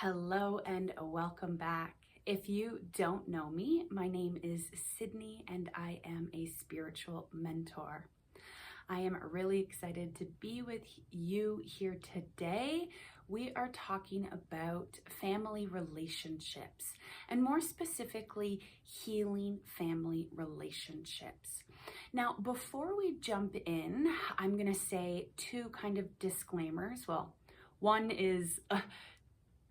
Hello and welcome back. If you don't know me, my name is Sydney and I am a spiritual mentor. I am really excited to be with you here today. We are talking about family relationships and more specifically, healing family relationships. Now, before we jump in, I'm going to say two kind of disclaimers. Well, one is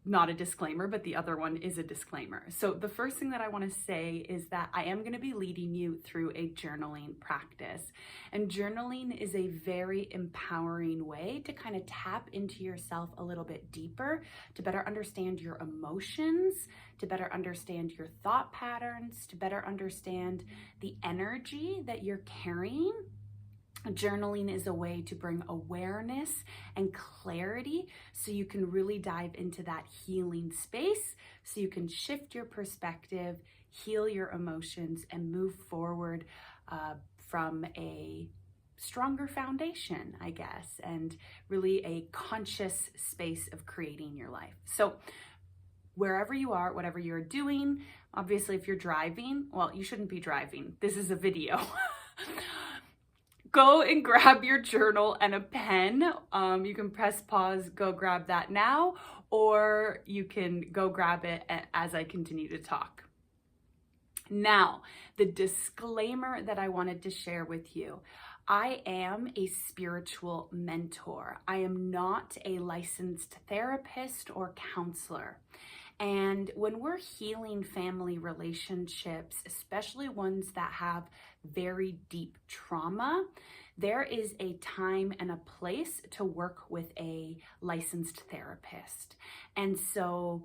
not a disclaimer, but the other one is a disclaimer. So the first thing that I want to say is that I am going to be leading you through a journaling practice. And journaling is a very empowering way to kind of tap into yourself a little bit deeper, to better understand your emotions, to better understand your thought patterns, to better understand the energy that you're carrying. Journaling is a way to bring awareness and clarity so you can really dive into that healing space, so you can shift your perspective, heal your emotions, and move forward from a stronger foundation, I guess, and really a conscious space of creating your life. So wherever you are, whatever you're doing, obviously if you're driving, well, you shouldn't be driving. This is a video. Go and grab your journal and a pen. You can press pause, go grab that now, or you can go grab it as I continue to talk. Now, the disclaimer that I wanted to share with you. I am a spiritual mentor. I am not a licensed therapist or counselor. And when we're healing family relationships, especially ones that have very deep trauma, there is a time and a place to work with a licensed therapist. And so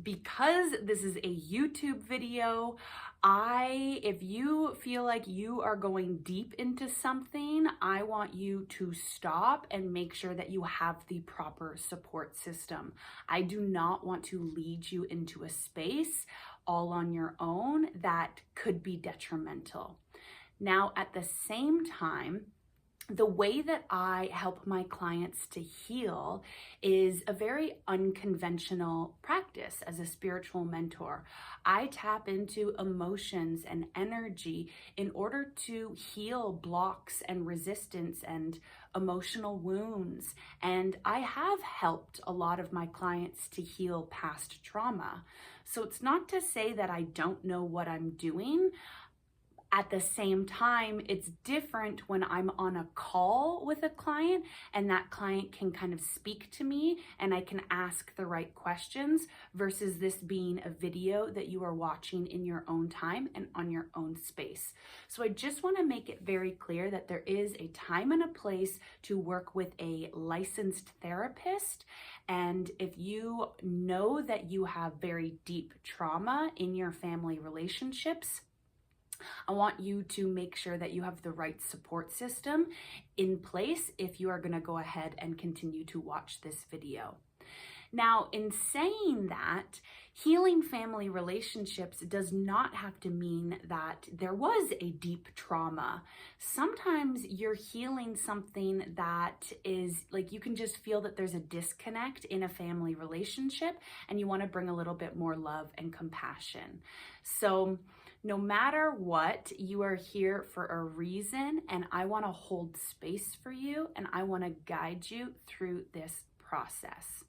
because this is a YouTube video, if you feel like you are going deep into something, I want you to stop and make sure that you have the proper support system. I do not want to lead you into a space all on your own that could be detrimental. Now, at the same time, the way that I help my clients to heal is a very unconventional practice as a spiritual mentor. I tap into emotions and energy in order to heal blocks and resistance and emotional wounds. And I have helped a lot of my clients to heal past trauma. So it's not to say that I don't know what I'm doing. At the same time, it's different when I'm on a call with a client and that client can kind of speak to me and I can ask the right questions versus this being a video that you are watching in your own time and on your own space. So I just want to make it very clear that there is a time and a place to work with a licensed therapist. And if you know that you have very deep trauma in your family relationships, I want you to make sure that you have the right support system in place if you are going to go ahead and continue to watch this video. Now, in saying that, healing family relationships does not have to mean that there was a deep trauma. Sometimes you're healing something that is like you can just feel that there's a disconnect in a family relationship and you want to bring a little bit more love and compassion. So no matter what, you are here for a reason, and I want to hold space for you and I want to guide you through this process.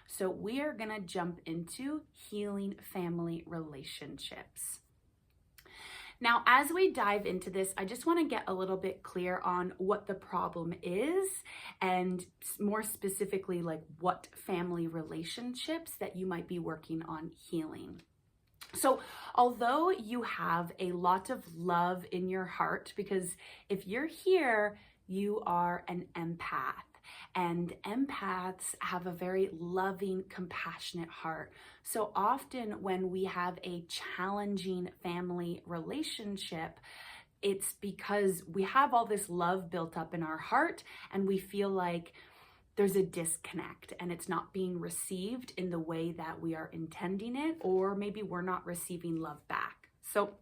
So we are going to jump into healing family relationships. Now, as we dive into this, I just want to get a little bit clear on what the problem is and more specifically, like what family relationships that you might be working on healing. So although you have a lot of love in your heart, because if you're here, you are an empath. And empaths have a very loving, compassionate heart. So often when we have a challenging family relationship, it's because we have all this love built up in our heart and we feel like there's a disconnect and it's not being received in the way that we are intending it, or maybe we're not receiving love back. So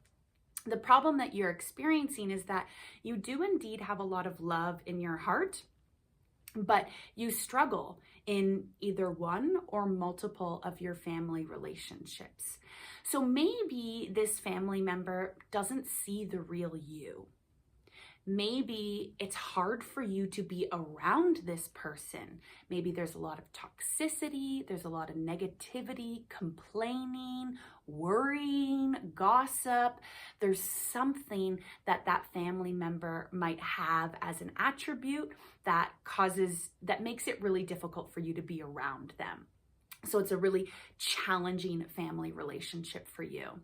the problem that you're experiencing is that you do indeed have a lot of love in your heart, but you struggle in either one or multiple of your family relationships. So maybe this family member doesn't see the real you. Maybe it's hard for you to be around this person. Maybe there's a lot of toxicity, there's a lot of negativity, complaining, worrying, gossip. There's something that that family member might have as an attribute that makes it really difficult for you to be around them. So it's a really challenging family relationship for you.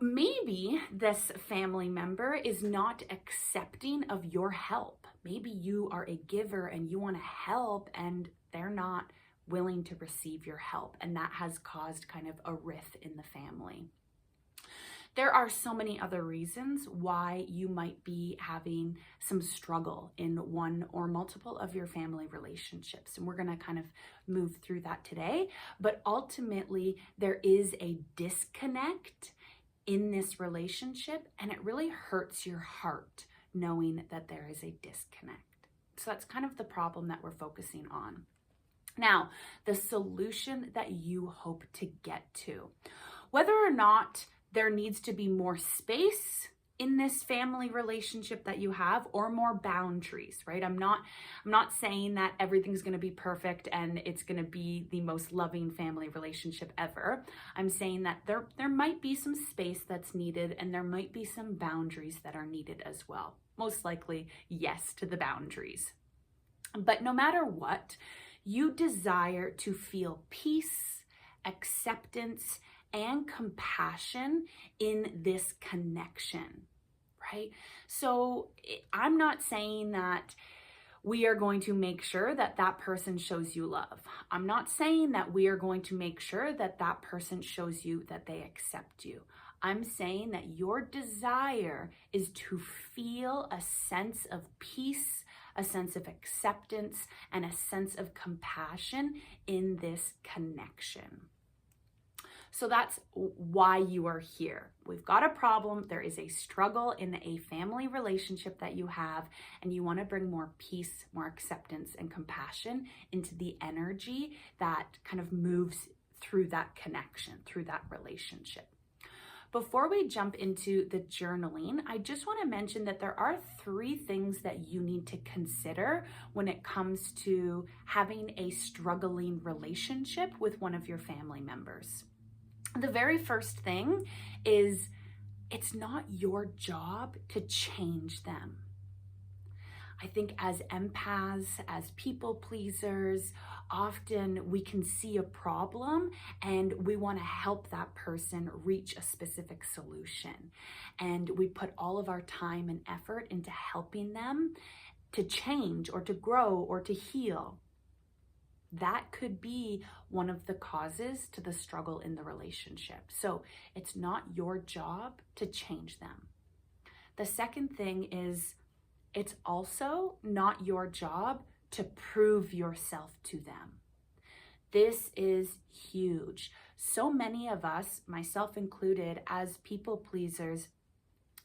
Maybe this family member is not accepting of your help. Maybe you are a giver and you want to help and they're not willing to receive your help. And that has caused kind of a rift in the family. There are so many other reasons why you might be having some struggle in one or multiple of your family relationships. And we're going to kind of move through that today. But ultimately, there is a disconnect in this relationship, and it really hurts your heart knowing that there is a disconnect. So that's kind of the problem that we're focusing on. Now, the solution that you hope to get to, whether or not there needs to be more space in this family relationship that you have or more boundaries, right? I'm not saying that everything's going to be perfect and it's going to be the most loving family relationship ever. I'm saying that there might be some space that's needed and there might be some boundaries that are needed as well. Most likely, yes to the boundaries. But no matter what, you desire to feel peace, acceptance, and compassion in this connection, right? So I'm not saying that we are going to make sure that that person shows you love. I'm not saying that we are going to make sure that that person shows you that they accept you. I'm saying that your desire is to feel a sense of peace, a sense of acceptance, and a sense of compassion in this connection. So that's why you are here. We've got a problem. There is a struggle in a family relationship that you have, and you want to bring more peace, more acceptance, and compassion into the energy that kind of moves through that connection, through that relationship. Before we jump into the journaling, I just want to mention that there are 3 things that you need to consider when it comes to having a struggling relationship with one of your family members. The very first thing is it's not your job to change them. I think as empaths, as people pleasers, often we can see a problem and we want to help that person reach a specific solution. And we put all of our time and effort into helping them to change or to grow or to heal. That could be one of the causes to the struggle in the relationship. So it's not your job to change them. The second thing is it's also not your job to prove yourself to them. This is huge. So many of us, myself included, as people pleasers,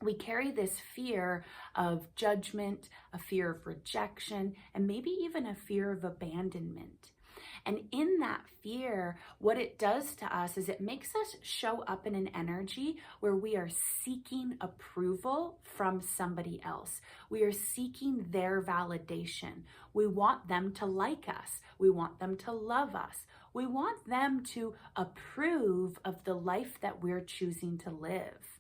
we carry this fear of judgment, a fear of rejection, and maybe even a fear of abandonment. And in that fear, what it does to us is it makes us show up in an energy where we are seeking approval from somebody else. We are seeking their validation. We want them to like us. We want them to love us. We want them to approve of the life that we're choosing to live.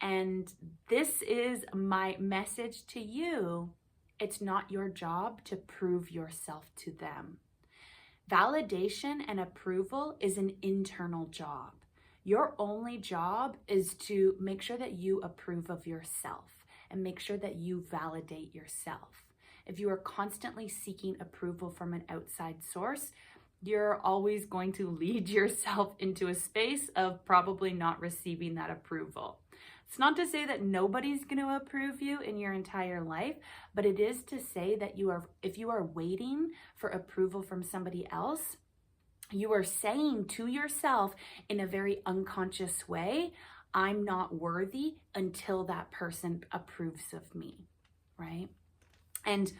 And this is my message to you. It's not your job to prove yourself to them. Validation and approval is an internal job. Your only job is to make sure that you approve of yourself and make sure that you validate yourself. If you are constantly seeking approval from an outside source, you're always going to lead yourself into a space of probably not receiving that approval. It's not to say that nobody's going to approve you in your entire life, but it is to say that if you are waiting for approval from somebody else, you are saying to yourself in a very unconscious way, I'm not worthy until that person approves of me, right? And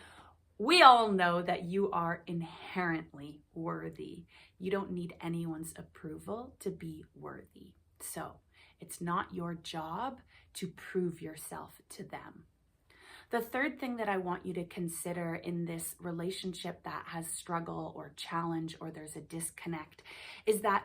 We all know that you are inherently worthy. You don't need anyone's approval to be worthy. So it's not your job to prove yourself to them. The third thing that I want you to consider in this relationship that has struggle or challenge or there's a disconnect is that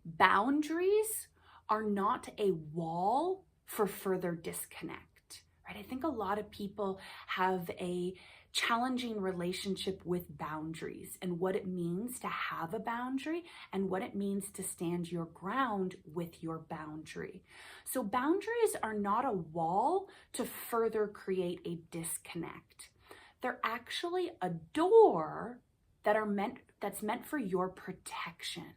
boundaries are not a wall for further disconnect, right? I think a lot of people have a challenging relationship with boundaries and what it means to have a boundary and what it means to stand your ground with your boundary. So boundaries are not a wall to further create a disconnect. They're actually a door that's meant for your protection.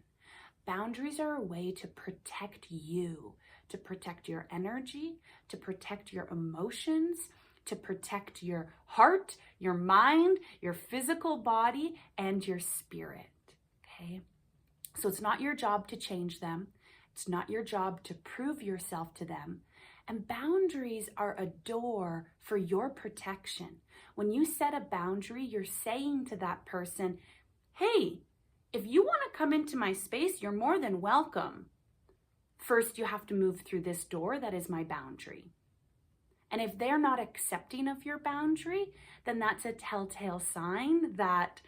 Boundaries are a way to protect you, to protect your energy, to protect your emotions, to protect your heart, your mind, your physical body, and your spirit, okay? So it's not your job to change them. It's not your job to prove yourself to them. And boundaries are a door for your protection. When you set a boundary, you're saying to that person, hey, if you want to come into my space, you're more than welcome. First, you have to move through this door that is my boundary. And if they're not accepting of your boundary, then that's a telltale sign that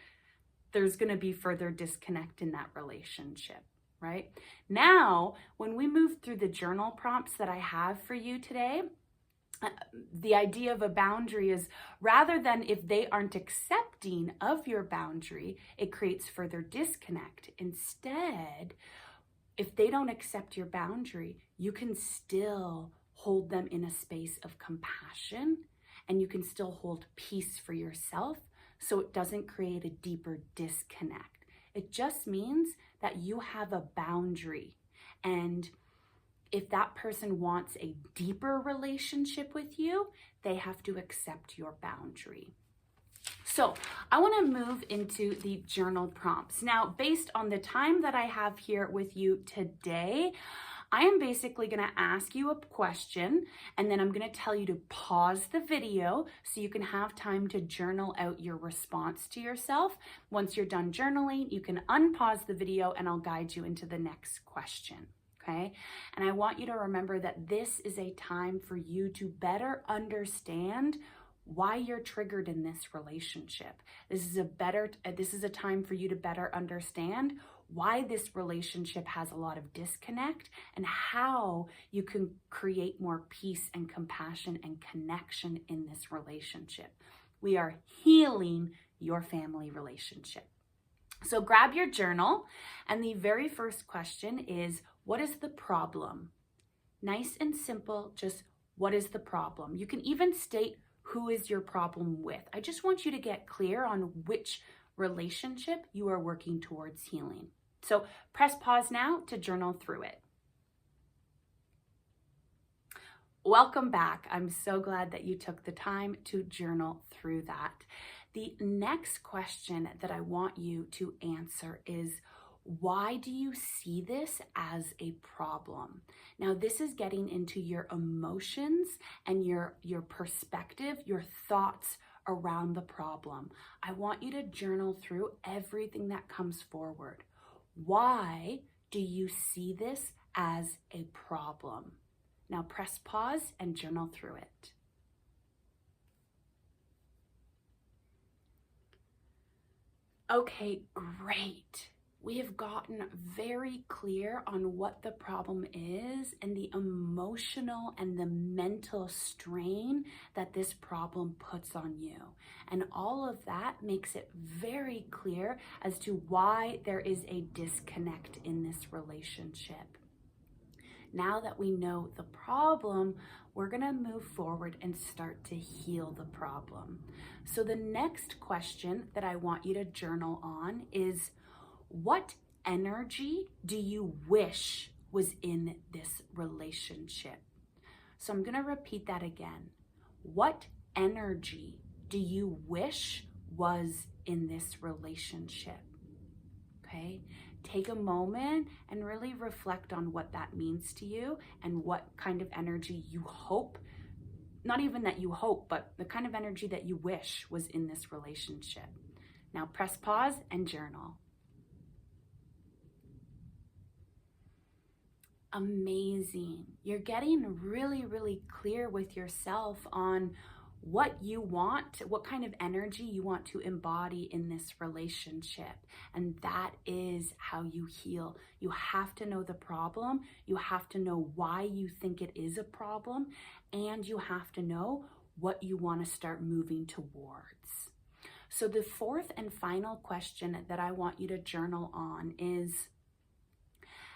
there's going to be further disconnect in that relationship, right? Now, when we move through the journal prompts that I have for you today, the idea of a boundary is rather than if they aren't accepting of your boundary, it creates further disconnect. Instead, if they don't accept your boundary, you can still hold them in a space of compassion and you can still hold peace for yourself so it doesn't create a deeper disconnect. It just means that you have a boundary, and if that person wants a deeper relationship with you, they have to accept your boundary. So I want to move into the journal prompts. Now, based on the time that I have here with you today, I am basically going to ask you a question, and then I'm going to tell you to pause the video so you can have time to journal out your response to yourself. Once you're done journaling, you can unpause the video and I'll guide you into the next question. Okay? And I want you to remember that this is a time for you to better understand why you're triggered in this relationship. This is a time for you to better understand why this relationship has a lot of disconnect and how you can create more peace and compassion and connection in this relationship. We are healing your family relationship. So grab your journal, and the very first question is, what is the problem? Nice and simple, just what is the problem? You can even state who is your problem with. I just want you to get clear on which relationship you are working towards healing. So press pause now to journal through it. Welcome back. I'm so glad that you took the time to journal through that. The next question that I want you to answer is, why do you see this as a problem? Now, this is getting into your emotions and your perspective, your thoughts around the problem. I want you to journal through everything that comes forward. Why do you see this as a problem? Now press pause and journal through it. Okay, great. We have gotten very clear on what the problem is and the emotional and the mental strain that this problem puts on you. And all of that makes it very clear as to why there is a disconnect in this relationship. Now that we know the problem, we're gonna move forward and start to heal the problem. So the next question that I want you to journal on is, what energy do you wish was in this relationship? So I'm gonna repeat that again. What energy do you wish was in this relationship? Okay, take a moment and really reflect on what that means to you and what kind of energy you hope not even that you hope, but the kind of energy that you wish was in this relationship. Now press pause and journal. Amazing. You're getting really, really clear with yourself on what you want, what kind of energy you want to embody in this relationship. And that is how you heal. You have to know the problem. You have to know why you think it is a problem. And you have to know what you want to start moving towards. So the fourth and final question that I want you to journal on is,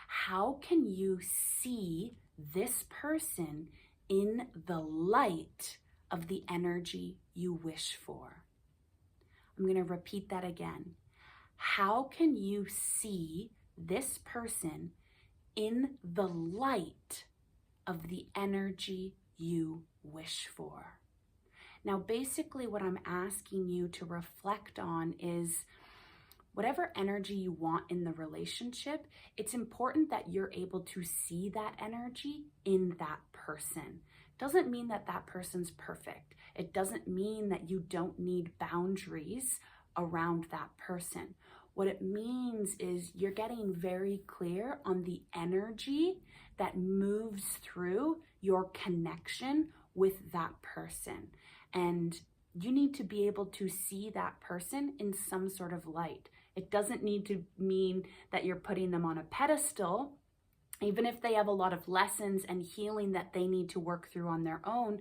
how can you see this person in the light of the energy you wish for? I'm going to repeat that again. How can you see this person in the light of the energy you wish for? Now, basically what I'm asking you to reflect on is whatever energy you want in the relationship, it's important that you're able to see that energy in that person. Doesn't mean that that person's perfect. It doesn't mean that you don't need boundaries around that person. What it means is you're getting very clear on the energy that moves through your connection with that person. And you need to be able to see that person in some sort of light. It doesn't need to mean that you're putting them on a pedestal. Even if they have a lot of lessons and healing that they need to work through on their own,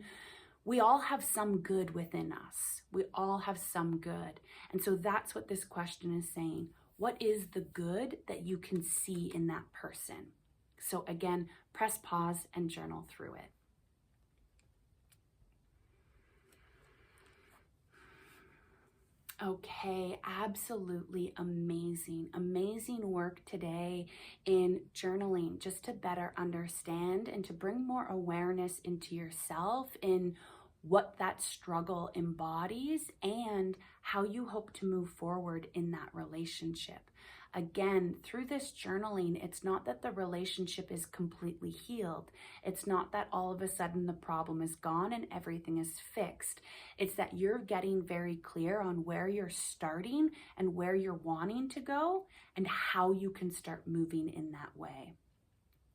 we all have some good within us. We all have some good. And so that's what this question is saying. What is the good that you can see in that person? So again, press pause and journal through it. Okay, absolutely amazing, amazing work today in journaling, just to better understand and to bring more awareness into yourself in what that struggle embodies and how you hope to move forward in that relationship. Again, through this journaling, it's not that the relationship is completely healed. It's not that all of a sudden the problem is gone and everything is fixed. It's that you're getting very clear on where you're starting and where you're wanting to go and how you can start moving in that way.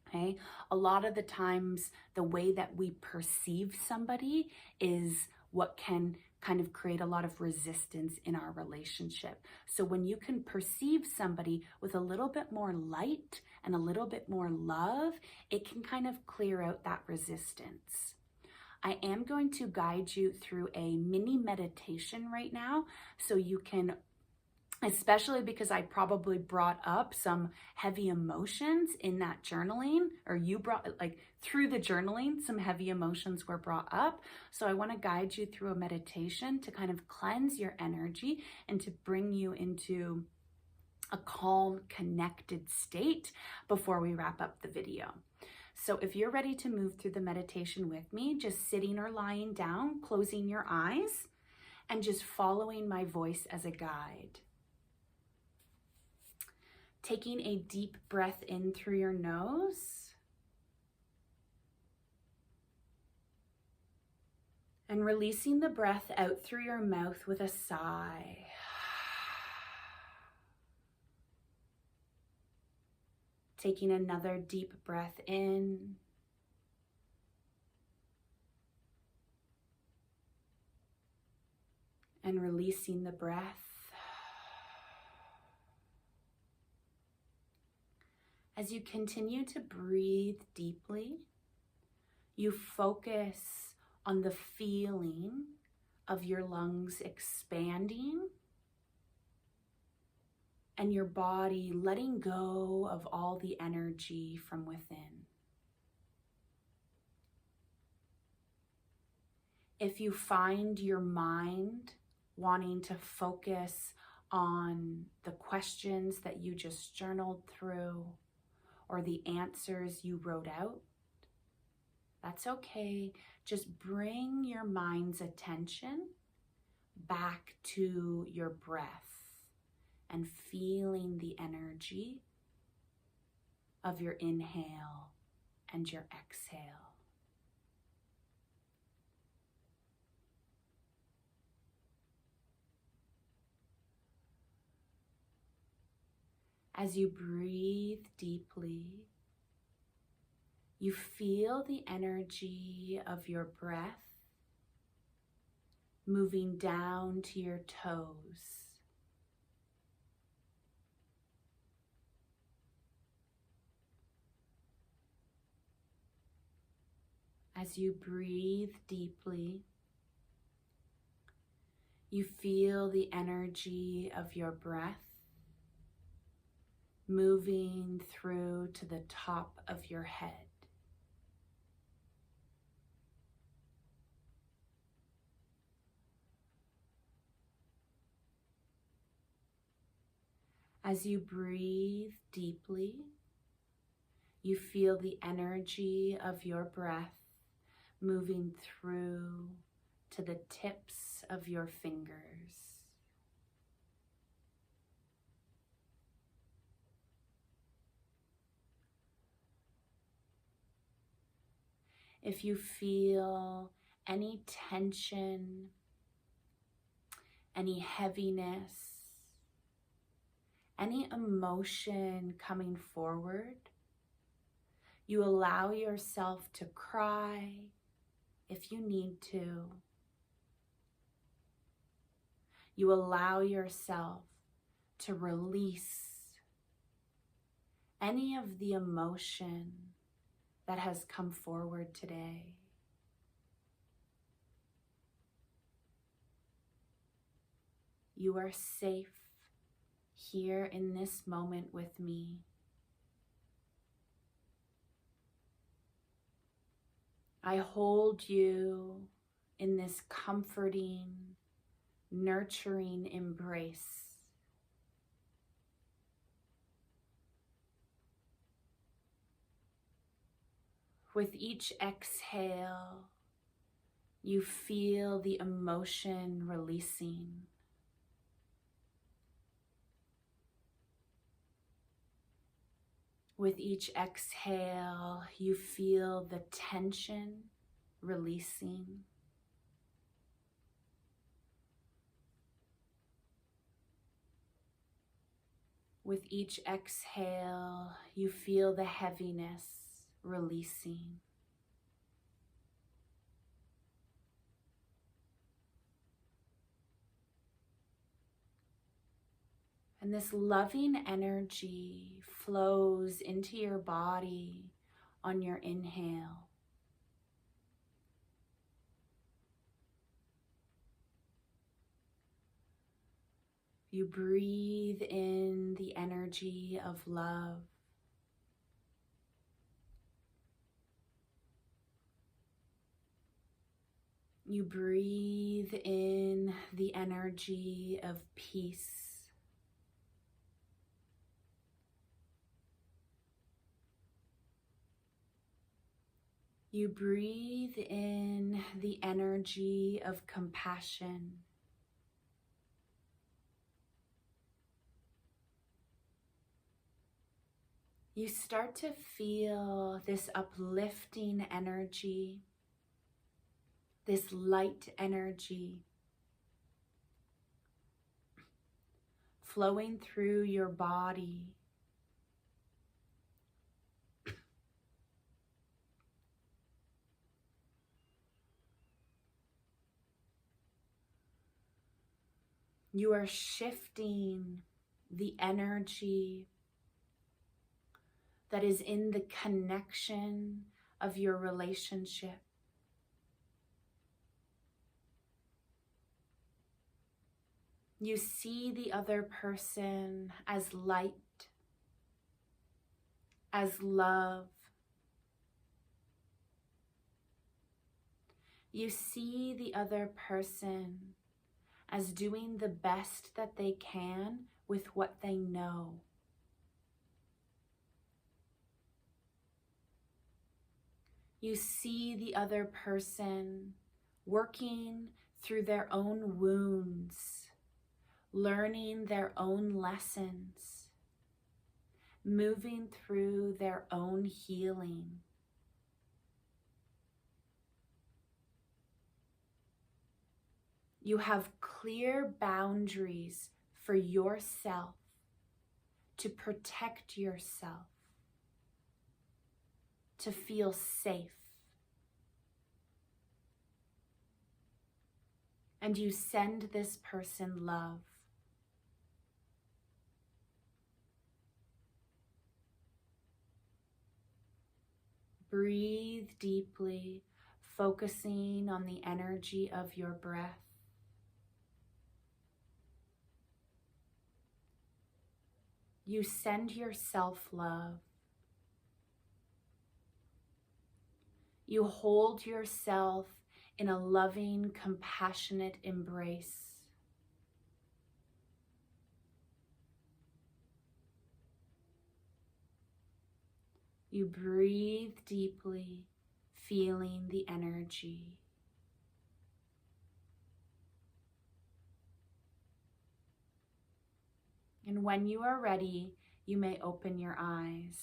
Okay? A lot of the times, the way that we perceive somebody is what can kind of create a lot of resistance in our relationship. So when you can perceive somebody with a little bit more light and a little bit more love, it can kind of clear out that resistance. I am going to guide you through a mini meditation right now, so you can, especially because I probably brought up some heavy emotions in that journaling, or you brought, like through the journaling, some heavy emotions were brought up. So I want to guide you through a meditation to kind of cleanse your energy and to bring you into a calm, connected state before we wrap up the video. So if you're ready to move through the meditation with me, just sitting or lying down, closing your eyes, and just following my voice as a guide. Taking a deep breath in through your nose and releasing the breath out through your mouth with a sigh. Taking another deep breath in and releasing the breath. As you continue to breathe deeply, you focus on the feeling of your lungs expanding and your body letting go of all the energy from within. If you find your mind wanting to focus on the questions that you just journaled through, or the answers you wrote out, that's okay. Just bring your mind's attention back to your breath and feeling the energy of your inhale and your exhale. As you breathe deeply, you feel the energy of your breath moving down to your toes. As you breathe deeply, you feel the energy of your breath moving through to the top of your head. As you breathe deeply, you feel the energy of your breath moving through to the tips of your fingers. If you feel any tension, any heaviness, any emotion coming forward, you allow yourself to cry if you need to. You allow yourself to release any of the emotion that has come forward today. You are safe here in this moment with me. I hold you in this comforting, nurturing embrace. With each exhale, you feel the emotion releasing. With each exhale, you feel the tension releasing. With each exhale, you feel the heaviness releasing. And this loving energy flows into your body on your inhale. You breathe in the energy of love. You breathe in the energy of peace. You breathe in the energy of compassion. You start to feel this uplifting energy, this light energy flowing through your body. You are shifting the energy that is in the connection of your relationship. You see the other person as light, as love. You see the other person as doing the best that they can with what they know. You see the other person working through their own wounds, learning their own lessons, moving through their own healing. You have clear boundaries for yourself to protect yourself, to feel safe. And you send this person love. Breathe deeply, focusing on the energy of your breath. You send yourself love. You hold yourself in a loving, compassionate embrace. You breathe deeply, feeling the energy. And when you are ready, you may open your eyes.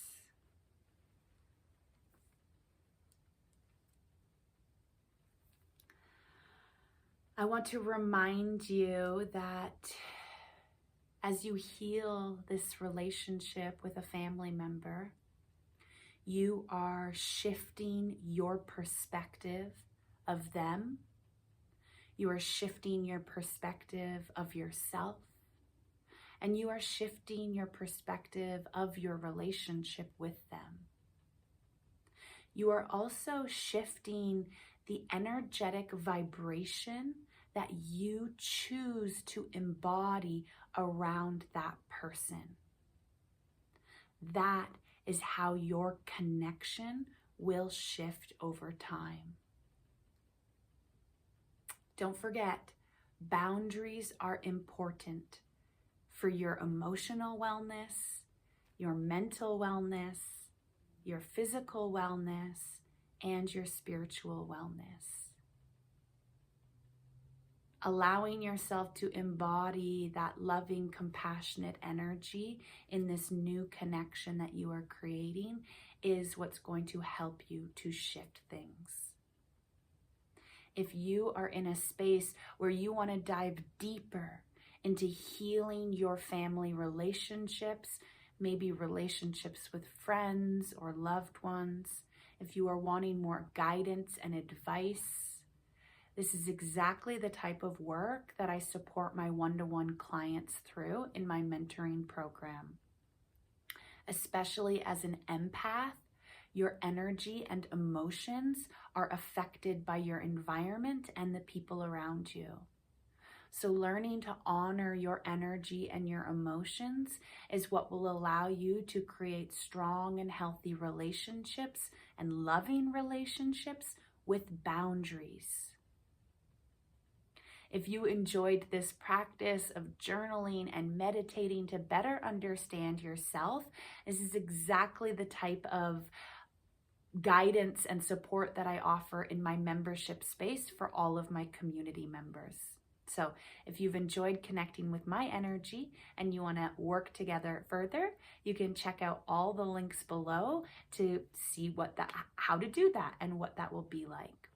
I want to remind you that as you heal this relationship with a family member, you are shifting your perspective of them. You are shifting your perspective of yourself. And you are shifting your perspective of your relationship with them. You are also shifting the energetic vibration that you choose to embody around that person. That is how your connection will shift over time. Don't forget, boundaries are important for your emotional wellness, your mental wellness, your physical wellness, and your spiritual wellness. Allowing yourself to embody that loving, compassionate energy in this new connection that you are creating is what's going to help you to shift things. If you are in a space where you want to dive deeper into healing your family relationships, maybe relationships with friends or loved ones, if you are wanting more guidance and advice, this is exactly the type of work that I support my one-to-one clients through in my mentoring program. Especially as an empath, your energy and emotions are affected by your environment and the people around you. So learning to honor your energy and your emotions is what will allow you to create strong and healthy relationships and loving relationships with boundaries. If you enjoyed this practice of journaling and meditating to better understand yourself, this is exactly the type of guidance and support that I offer in my membership space for all of my community members. So if you've enjoyed connecting with my energy and you want to work together further, you can check out all the links below to see how to do that and what that will be like.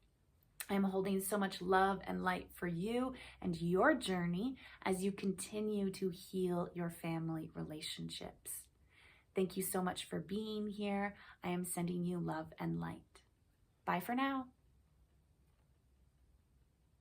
I'm holding so much love and light for you and your journey as you continue to heal your family relationships. Thank you so much for being here. I am sending you love and light. Bye for now.